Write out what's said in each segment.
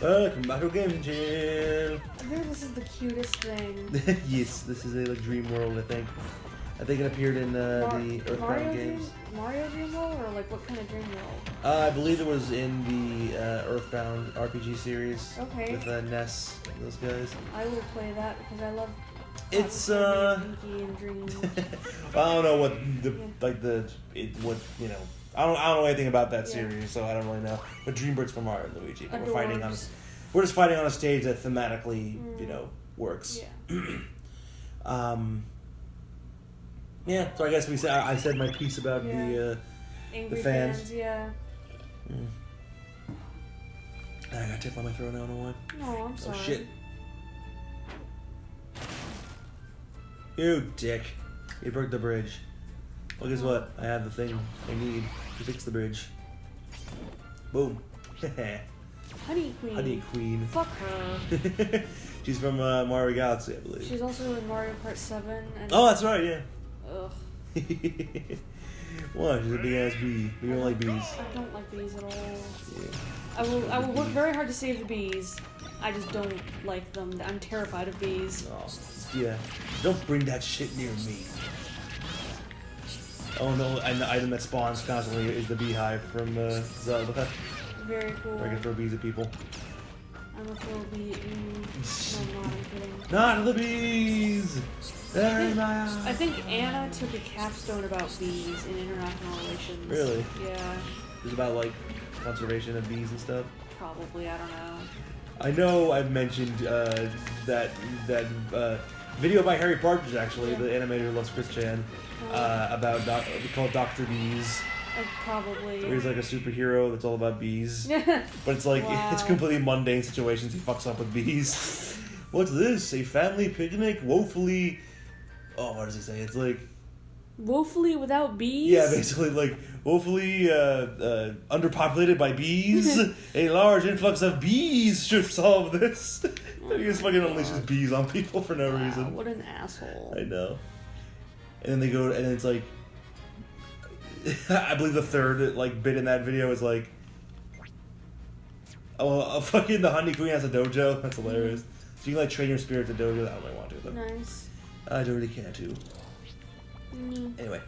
Welcome back to Game Channel. I think this is the cutest thing. Yes, this is a Dream World, I think. I think it appeared in the Earthbound games. Mario Dream World, or like what kind of Dream World? I believe it was in the Earthbound RPG series. Okay. With Ness, those guys. I would play that because I love. It's Pinky and Dream. I don't know what what you know. I don't know anything about that series, so I don't really know. But Dreambird's from Mario and Luigi. But we're just fighting on a stage that thematically, works. Yeah. Yeah. So I guess I said my piece about the fans. Yeah. Mm. I got tipped on my throat now. I don't know why. No, I'm sorry. Oh shit. You dick. You broke the bridge. Well, guess what? I have the thing I need to fix the bridge. Boom. Honey Queen. Honey Queen. Fuck her. She's from Mario Galaxy, I believe. She's also in Mario Kart 7. And oh, that's right, yeah. Ugh. What? She's a big ass bee. You don't like bees. I don't like bees at all. Yeah. I will work very hard to save the bees. I just don't like them. I'm terrified of bees. Oh, yeah. Don't bring that shit near me. Oh no, and the item that spawns constantly is the beehive from Zelda. Very cool. Where I can throw bees at people. I'm a throw bee. No, I'm kidding. Not the bees! I think Anna took a capstone about bees in international relations. Really? Yeah. It's about like conservation of bees and stuff. Probably, I don't know. I know I've mentioned that video by Harry Partridge, actually, the animator who loves Chris Chan, about called Dr. Bees. Probably. Where he's like a superhero that's all about bees. But it's like, it's completely mundane situations. He fucks up with bees. What's this? A family picnic? Woefully... Oh, what does he say? It's like... Woefully without bees? Yeah, basically, like, woefully underpopulated by bees. A large influx of bees should solve this. He just fucking unleashes bees on people for no reason. What an asshole. I know. And then they go, and it's like... I believe the third, bit in that video is like... Oh, fucking the Honey Queen has a dojo. That's hilarious. So you can, train your spirit to dojo. I don't really want to, though. Nice. I don't really care to. Anyway,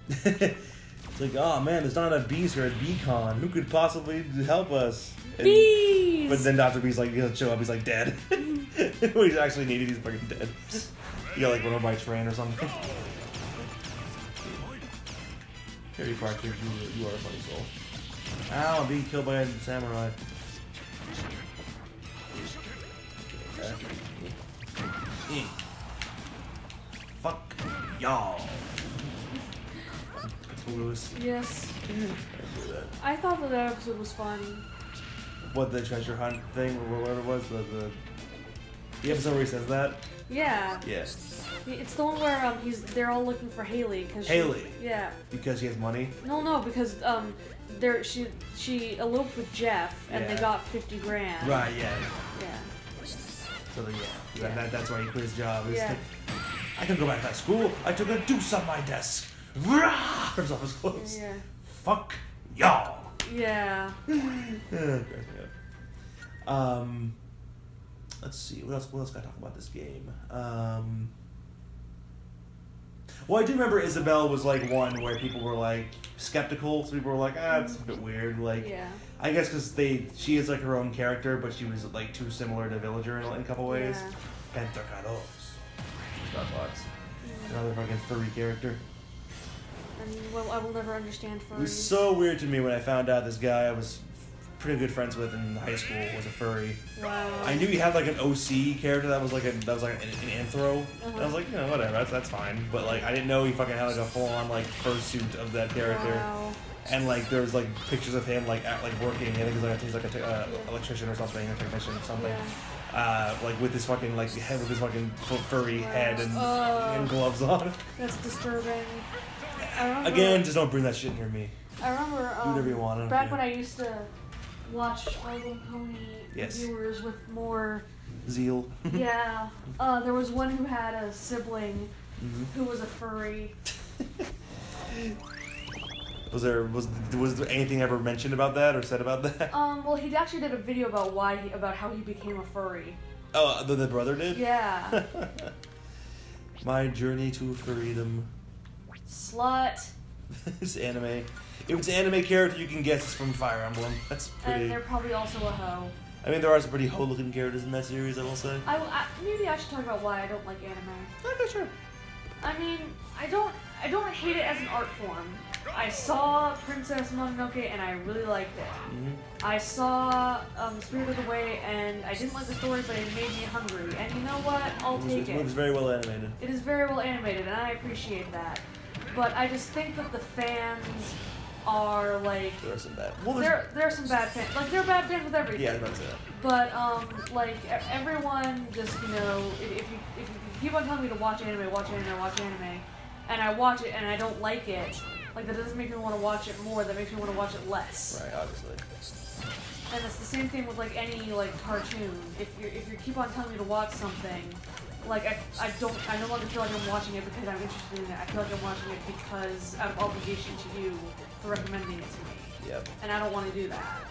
it's like, oh man, there's not enough bees here at BeeCon. Who could possibly help us? And, bees! But then Dr. Bee's like, he doesn't show up. He's like dead. When he's actually needed, he's fucking dead. He got run over by a train or something. Harry Partridge, you are a funny soul. Ow, I'm being killed by a samurai. Fuck y'all. Lewis. Yes. I thought that episode was fun. What, the treasure hunt thing, or whatever it was? The episode where he says that? Yeah. Yes. It's the one where they're all looking for Haley because yeah. Because she has money. No, because she eloped with Jeff and they got $50,000. Right. Yeah. Yeah. So that's why he quit his job. Yeah. I can go back to school. I took a deuce on my desk. Rips off his clothes. Yeah. Fuck y'all. Yeah. Let's see. What else can I talk about this game? Well, I do remember Isabelle was one where people were skeptical. So people were like, it's a bit weird. I guess because she is her own character, but she was too similar to Villager in a couple ways. Yeah. Pentacados. Starbucks. Another fucking furry character. I will never understand furries. It was so weird to me when I found out this guy I was pretty good friends with in high school was a furry. Wow. I knew he had an OC character that was an anthro. And I was like, whatever, that's fine. But I didn't know he fucking had a full on fursuit of that character. Wow. And there was pictures of him working. I think he's an electrician or something, a technician or something. Yeah. With his fucking head, with his fucking furry head and gloves on. That's disturbing. Again, just don't bring that shit near me. I remember do whatever you want. Back when I used to watch My Little Pony viewers with more zeal. Yeah. There was one who had a sibling who was a furry. Was there anything ever mentioned about that or said about that? Well, he actually did a video about how he became a furry. Oh, the brother did? Yeah. My journey to freedom. Slut. It's anime. If it's an anime character, you can guess it's from Fire Emblem. That's pretty... And they're probably also a hoe. I mean, there are some pretty hoe-looking characters in that series, I will say. Maybe I should talk about why I don't like anime. Okay, sure. I mean, I don't hate it as an art form. I saw Princess Mononoke and I really liked it. Mm-hmm. I saw Spirited Away and I didn't like the story, but it made me hungry. And you know what? I'll take it. It was very well animated. It is very well animated, and I appreciate that. But I just think that the fans are like... There are some bad... Well, there are some bad fans. Like, there are bad fans with everything. Yeah, I was about to say that. But, like, everyone just, you know, if you keep on telling me to watch anime, and I watch it and I don't like it, like, that doesn't make me want to watch it more, that makes me want to watch it less. Right, obviously. And it's the same thing with, like, any, like, cartoon. If you keep on telling me to watch something, like, I no longer feel like I'm watching it because I'm interested in it. I feel like I'm watching it because out of obligation to you for recommending it to me. Yep. And I don't want to do that.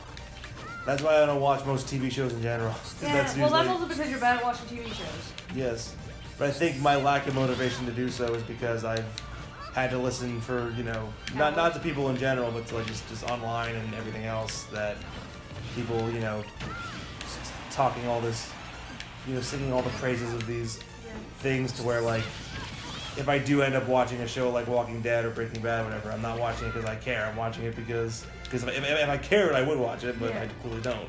That's why I don't watch most TV shows in general. Yeah, that's well, that's also because you're bad at watching TV shows. Yes. But I think my lack of motivation to do so is because I've had to listen for, you know, not to people in general, but to like just online and everything else that people, you know, talking all this, you know, singing all the praises of these things to where, like, if I do end up watching a show like Walking Dead or Breaking Bad or whatever, I'm not watching it because I care. I'm watching it because if I cared, I would watch it, but I clearly don't.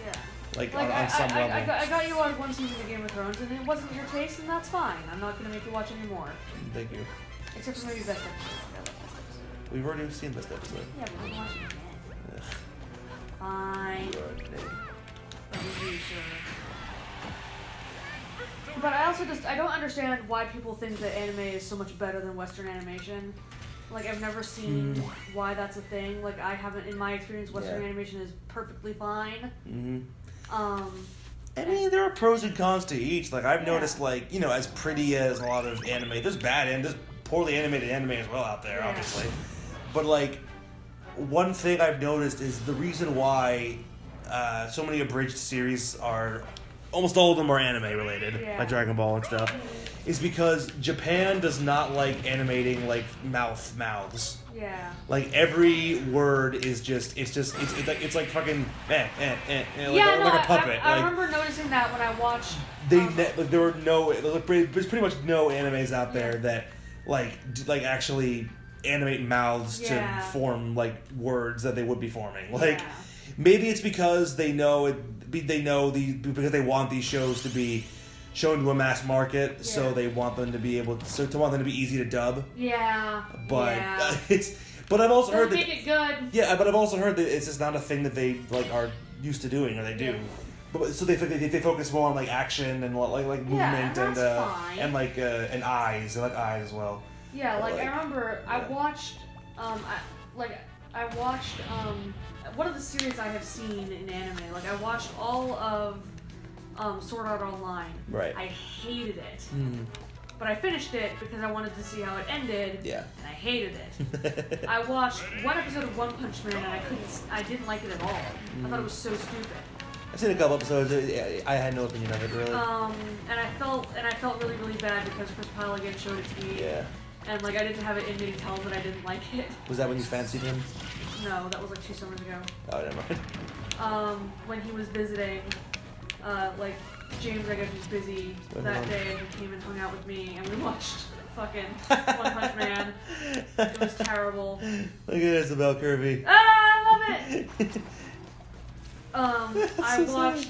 Yeah. Like on some level. I got you on one season of Game of Thrones, and it wasn't your taste, and that's fine. I'm not going to make you watch any more. Thank you. Except for maybe Best Episode. We've already seen Best Episode. Yeah, but we're watching it again. Fine. But I don't understand why people think that anime is so much better than Western animation. Like, I've never seen why that's a thing. Like, I haven't, in my experience, Western animation is perfectly fine. I mean, there are pros and cons to each. Like, I've noticed, like, you know, as pretty as a lot of anime, there's bad and there's poorly animated anime as well out there, obviously. But, like, one thing I've noticed is the reason why so many abridged series are, almost all of them are anime related, like Dragon Ball and stuff, is because Japan does not like animating, like, mouths. Yeah. Like, every word is just, it's like fucking, like a puppet. I remember noticing that when I watched... There were there's pretty much no animes out there that, like actually animate mouths to form, like, words that they would be forming. Like, maybe it's because they know because they want these shows to be shown to a mass market, so they want them to be easy to dub. Yeah. But but I've also heard that make it good. Yeah, but I've also heard that it's just not a thing that they, like, are used to doing, or they do. But so they focus more on, like, action and like movement and like and eyes. They like eyes as well. Yeah, like I remember I watched one of the series I have seen in anime. Like, I watched all of Sword Art Online. Right. I hated it. But I finished it because I wanted to see how it ended. Yeah. And I hated it. I watched one episode of One Punch Man and I didn't like it at all. I thought it was so stupid. I've seen a couple episodes. I had no opinion of it, really. And I felt really, really bad because Chris Pyle again showed it to me. Yeah. And, like, I didn't have it in me to tell him that I didn't like it. Was that when you fancied him? No, that was like 2 summers ago. Oh, never mind. When he was visiting, like, James, I guess, was busy that day, and he came and hung out with me, and we watched fucking One Punch Man. It was terrible. Look at Isabel Kirby. Ah, I love it! I watched...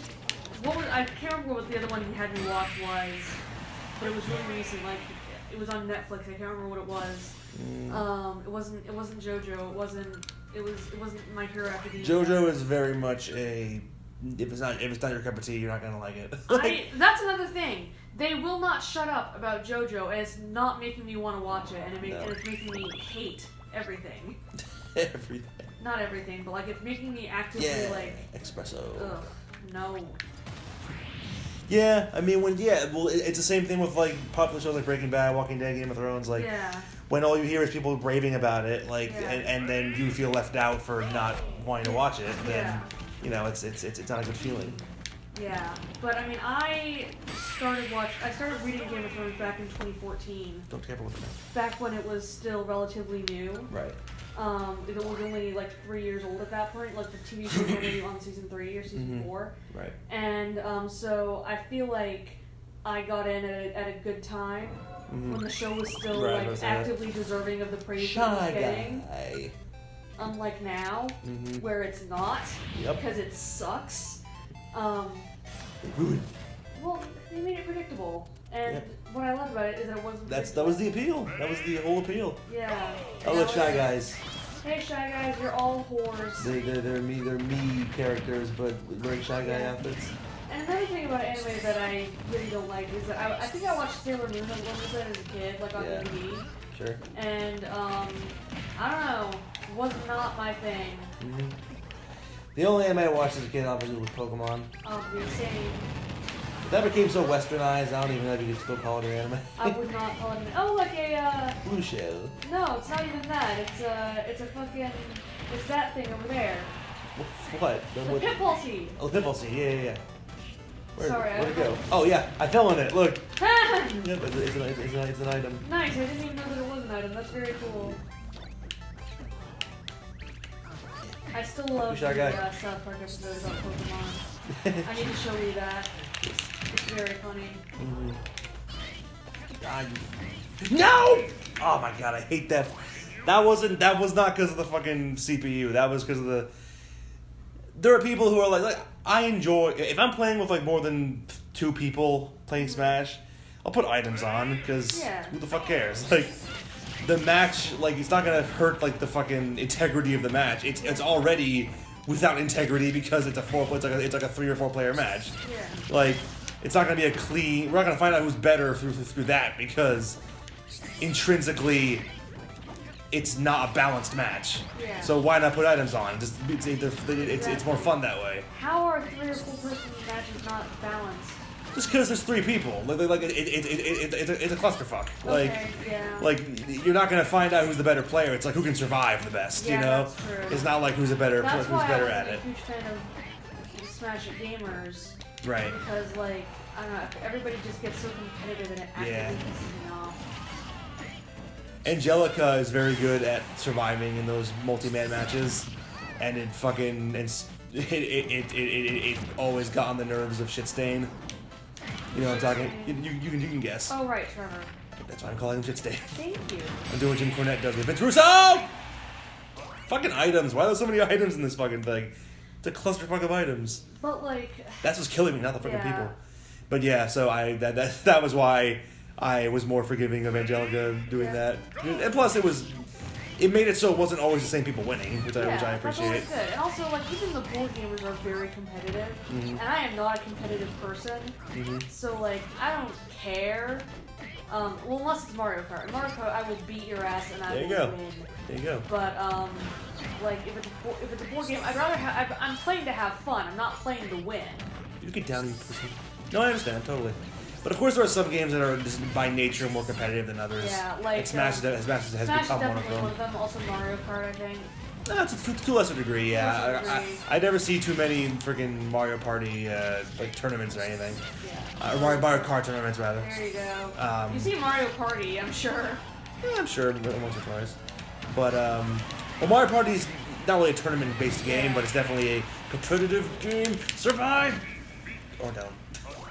I can't remember what the other one he had me watch was, but it was really recent, like... It was on Netflix. I can't remember what it was. It wasn't JoJo. It wasn't My Hero Academia. JoJo is very much a if it's not your cup of tea, you're not gonna like it. That's another thing. They will not shut up about JoJo, and it's not making me want to watch it, and it's making me hate everything. Everything. Not everything, but, like, it's making me actively like espresso. Ugh, no. Yeah, I mean, it's the same thing with like popular shows like Breaking Bad, Walking Dead, Game of Thrones. Like, when all you hear is people raving about it, like, and then you feel left out for not wanting to watch it, then it's not a good feeling. Yeah, but I mean, I started reading Game of Thrones back in 2014. Don't tamper with it. Back when it was still relatively new. Right. It was only like 3 years old at that point. Like the TV show was only on season 3 or season 4. Right. And so I feel like I got in at a good time when the show was still like actively deserving of the praise it was getting. Unlike now, where it's not, because it sucks. Well, they made it predictable, and what I loved about it is that it wasn't. That was the appeal. That was the whole appeal. Yeah. Oh, look, Shy Guys. Hey, Shy Guys, you're all whores. They're me characters, but wearing Shy Guy outfits. And another thing about anime that I really don't like is that I think I watched Sailor Moon a little bit as a kid, like on DVD. Sure. And I don't know, was not my thing. The only anime I watched as a kid, obviously, was Pokemon. Obviously. That became so westernized, I don't even know if you could still call it an anime. I would not call it an anime. Oh, like a, Blue Shell. No, it's not even that. It's a fucking, it's that thing over there. What? The Pitfall Seed. Oh, Pitfall Seed, yeah. Sorry, where'd it go? Oh, yeah, I fell in it, look. Yeah, but it's an item. Nice, I didn't even know that it was an item. That's very cool. I still love the South Park episode about Pokemon. I need to show you that. It's very funny. No! Oh my god, I hate that. That was not because of the fucking CPU. That was because of the. There are people who are like I enjoy if I'm playing with like more than 2 people playing Smash, I'll put items on because who the fuck cares? Like. The match, like, it's not gonna hurt like the fucking integrity of the match. It's already without integrity because it's it's like a 3 or 4 player match. Yeah. Like, it's not gonna be a clean. We're not gonna find out who's better through that because intrinsically it's not a balanced match. Yeah. So why not put items on? Just it's more fun that way. How are 3 or 4 person matches not balanced? Just because there's 3 people, like it's a clusterfuck. Like you're not gonna find out who's the better player. It's like who can survive the best. You know, that's true. It's not like who's better at it. That's why I'm a huge fan of Smash Gamers. Right. Because like I don't know, everybody just gets so competitive and it actively pisses me off. Angelica is very good at surviving in those multi-man matches, and it always got on the nerves of Shitstain. You know what I'm talking? You can guess. Oh right, Trevor. That's why I'm calling him Shitstain. Thank you. I'm doing what Jim Cornette does with Vince Russo. Fucking items. Why are there so many items in this fucking thing? It's a clusterfuck of items. But like. That's what's killing me, not the fucking people. But yeah, so that was why I was more forgiving of Angelica doing that, and plus it made it so it wasn't always the same people winning, which I appreciate. That's always good. And also, like, even the board gamers are very competitive, and I am not a competitive person, so, like, I don't care. Well, unless it's Mario Kart. In Mario Kart, I will beat your ass and I will win. There you go. But, like, if it's a board game, I'd rather I'm playing to have fun. I'm not playing to win. You get down, you pussy. No, I understand, totally. But of course, there are some games that are just by nature more competitive than others. Yeah, like Smash has become one of them. Also Mario Kart, I think. No, to a lesser degree, yeah. I never see too many freaking Mario Party like tournaments or anything. Yeah. Or Mario Kart tournaments rather. There you go. You see Mario Party, I'm sure. Yeah, I'm sure once or twice. But well, Mario Party is not really a tournament-based game, but it's definitely a competitive game. Survive or don't.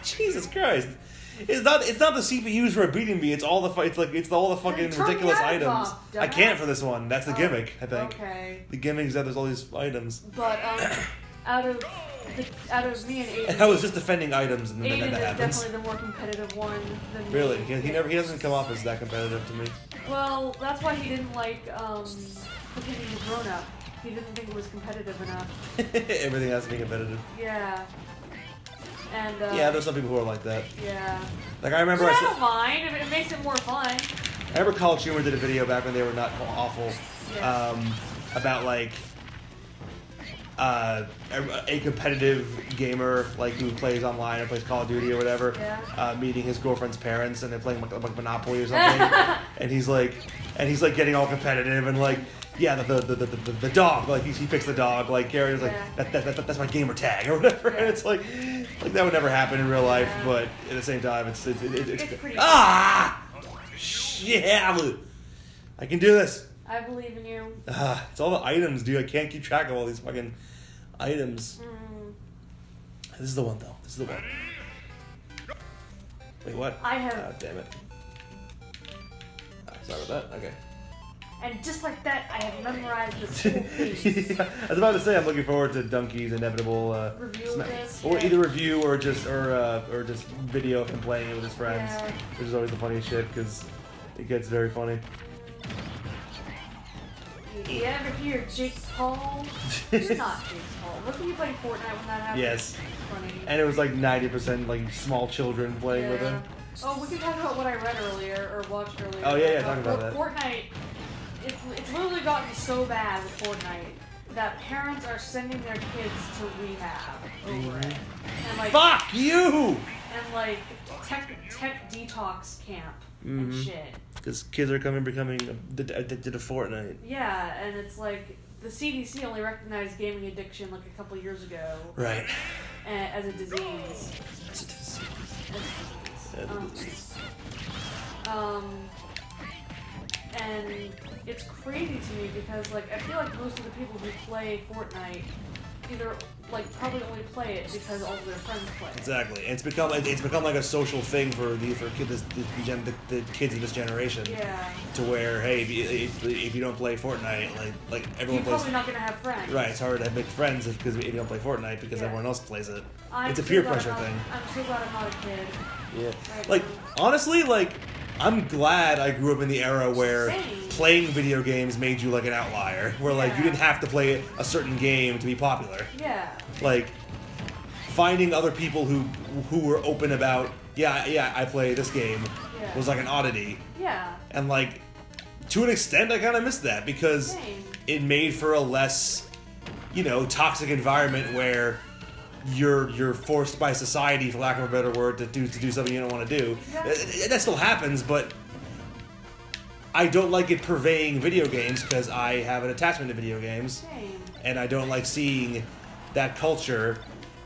Jesus Christ. It's not the CPUs who are beating me. It's all the all the fucking ridiculous items. I can't for this one. That's the gimmick, I think. Okay. The gimmick is that there's all these items. But out of me and Aiden, I was just defending items, and Aiden then that happens. Is definitely the more competitive one than me. Really, he doesn't come off as that competitive to me. Well, that's why he didn't like pretending to grown up. He didn't think it was competitive enough. Everything has to be competitive. Yeah. And, yeah, there's some people who are like that. Yeah. Like I remember. I don't mind if it makes it more fun. I remember College Humor did a video back when they were not awful, about like a competitive gamer like who plays online or plays Call of Duty or whatever, meeting his girlfriend's parents and they're playing like Monopoly or something, and he's like getting all competitive and like. Yeah, the dog, like he picks the dog, like Gary is like that's my gamer tag or whatever, and it's like that would never happen in real life, but at the same time, it's pretty yeah, I can do this. I believe in you. It's all the items, dude. I can't keep track of all these fucking items. This is the one though. This is the one. Wait, what? I have. Oh, damn it. Sorry about that. Okay. And just like that, I have memorized this whole thing. Yeah, I was about to say I'm looking forward to Donkey's inevitable review of this, or either review or just video of him playing it with his friends, which is always the funniest shit because it gets very funny. You ever hear Jake Paul? It's not Jake Paul. Wasn't he playing Fortnite when that happened? Yes. Funny. And it was like 90% like small children playing with him. Oh, we can talk about what I read earlier or watched earlier. Oh yeah, talk about that. Fortnite. It's literally gotten so bad with Fortnite that parents are sending their kids to rehab over it. And like fuck you! And like tech detox camp and shit. Because kids are becoming addicted to Fortnite. Yeah, and it's like the CDC only recognized gaming addiction like a couple years ago. Right. As a disease. As a disease. As a disease. And it's crazy to me because like I feel like most of the people who play Fortnite either like probably only play it because all of their friends play it. Exactly, and it's become like a social thing for the kids of this generation. Yeah. To where hey, if you don't play Fortnite, like everyone you're plays. Probably not gonna have friends. Right, it's hard to make friends if you don't play Fortnite because everyone else plays it. It's a so peer pressure thing. I'm so glad I'm not a kid. Yeah. Right like now. honestly, like. I'm glad I grew up in the era where playing video games made you like an outlier. Where like you didn't have to play a certain game to be popular. Yeah. Like finding other people who were open about I play this game was like an oddity. Yeah. And like to an extent I kind of missed that because it made for a less toxic environment where you're forced by society, for lack of a better word, to do something you don't want to do. Exactly. That still happens, but I don't like it purveying video games because I have an attachment to video games. Same. And I don't like seeing that culture,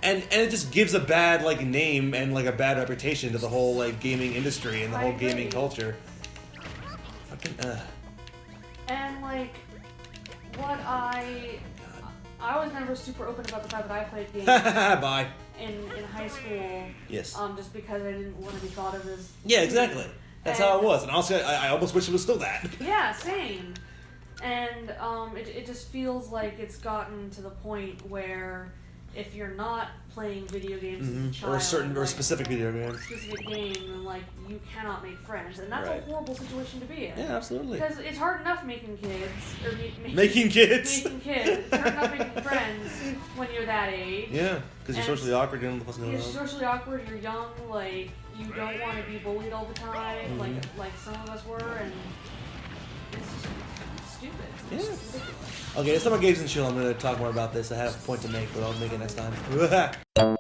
and it just gives a bad like name and like a bad reputation to the whole like gaming industry and the whole gaming culture. Fucking And like what I was never super open about the fact that I played games. Bye. In high school. Yes. Just because I didn't want to be thought of as. Yeah, exactly. That's how it was, and honestly, I almost wish it was still that. Yeah, same. And it just feels like it's gotten to the point where if you're not playing video games as a child, or a specific video game, then like you cannot make friends, and that's a horrible situation to be in. Yeah, absolutely. Because it's hard enough making kids or making kids. It's hard enough making friends when you're that age. Yeah, because you're socially awkward. You're socially awkward. You're young. Like you don't want to be bullied all the time. Like some of us were, and it's stupid. Yeah. It's ridiculous. Okay, next time on Games and Chill, I'm going to talk more about this. I have a point to make, but I'll make it next time.